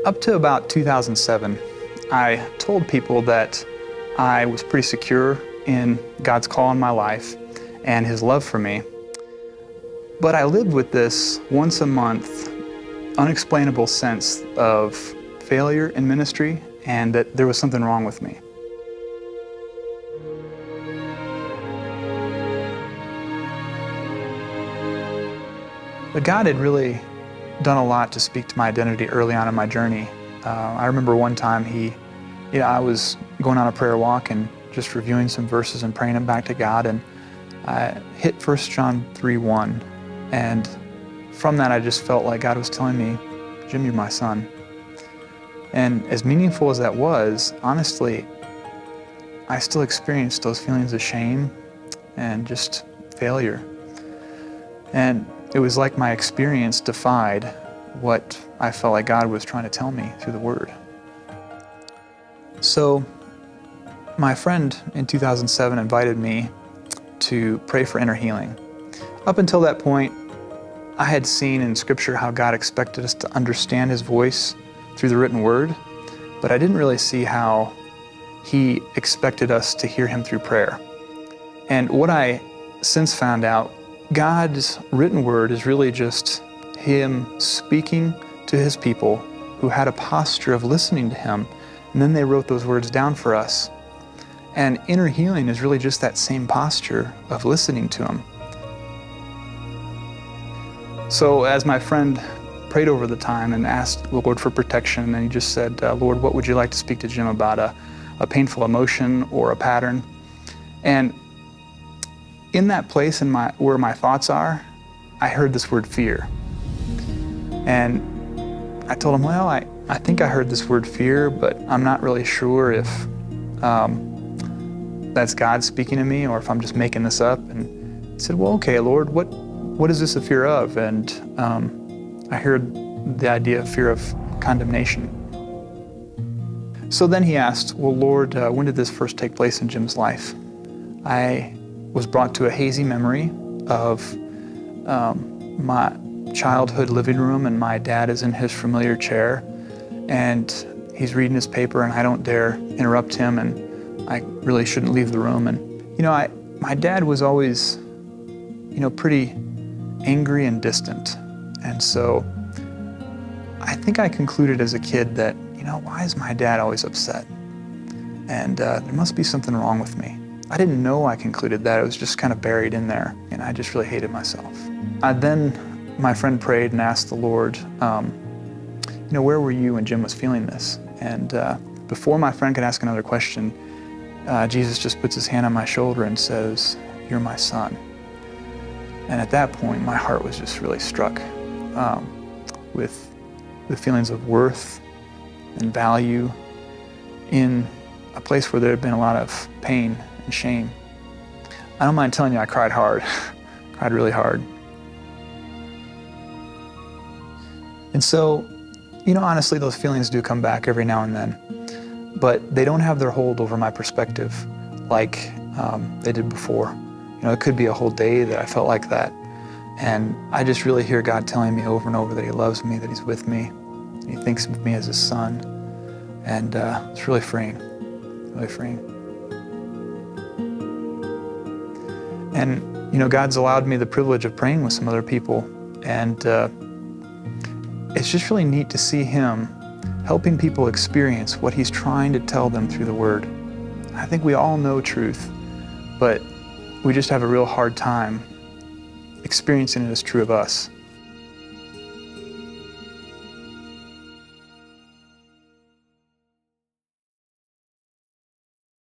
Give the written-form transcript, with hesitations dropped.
Up to about 2007, I told people that I was pretty secure in God's call in my life and His love for me. But I lived with this once a month, unexplainable sense of failure in ministry and that there was something wrong with me. But God had really done a lot to speak to my identity early on in my journey. I remember one time I was going on a prayer walk and just reviewing some verses and praying them back to God, and I hit 1 John 3:1, and from that I just felt like God was telling me, Jim, you're my son. And as meaningful as that was, honestly, I still experienced those feelings of shame and just failure. And it was like my experience defied what I felt like God was trying to tell me through the Word. So my friend in 2007 invited me to pray for inner healing. Up until that point, I had seen in Scripture how God expected us to understand His voice through the written Word, but I didn't really see how He expected us to hear Him through prayer. And what I since found out, God's written Word is really just Him speaking to His people who had a posture of listening to Him, and then they wrote those words down for us. And inner healing is really just that same posture of listening to Him. So as my friend prayed over the time and asked the Lord for protection, and he just said, Lord, what would you like to speak to Jim about, a painful emotion or a pattern? And in that place where my thoughts are, I heard this word fear. And I told him, well, I think I heard this word fear, but I'm not really sure if that's God speaking to me or if I'm just making this up. And he said, well, okay, Lord, what is this a fear of? And I heard the idea of fear of condemnation. So then he asked, well, Lord, when did this first take place in Jim's life? I was brought to a hazy memory of my childhood living room, and my dad is in his familiar chair, and he's reading his paper, and I don't dare interrupt him, and I really shouldn't leave the room. And my dad was always, pretty angry and distant, and so I think I concluded as a kid that, why is my dad always upset? And there must be something wrong with me. I didn't know I concluded that. It was just kind of buried in there, and I just really hated myself. My friend prayed and asked the Lord, where were you when Jim was feeling this? And before my friend could ask another question, Jesus just puts His hand on my shoulder and says, you're my son. And at that point, my heart was just really struck with the feelings of worth and value in a place where there had been a lot of pain and shame. I don't mind telling you, I cried hard, cried really hard. And so, honestly, those feelings do come back every now and then, but they don't have their hold over my perspective like they did before. It could be a whole day that I felt like that, and I just really hear God telling me over and over that He loves me, that He's with me, and He thinks of me as His son, and it's really freeing, really freeing. And, God's allowed me the privilege of praying with some other people, and it's just really neat to see Him helping people experience what He's trying to tell them through the Word. I think we all know truth, but we just have a real hard time experiencing it as true of us.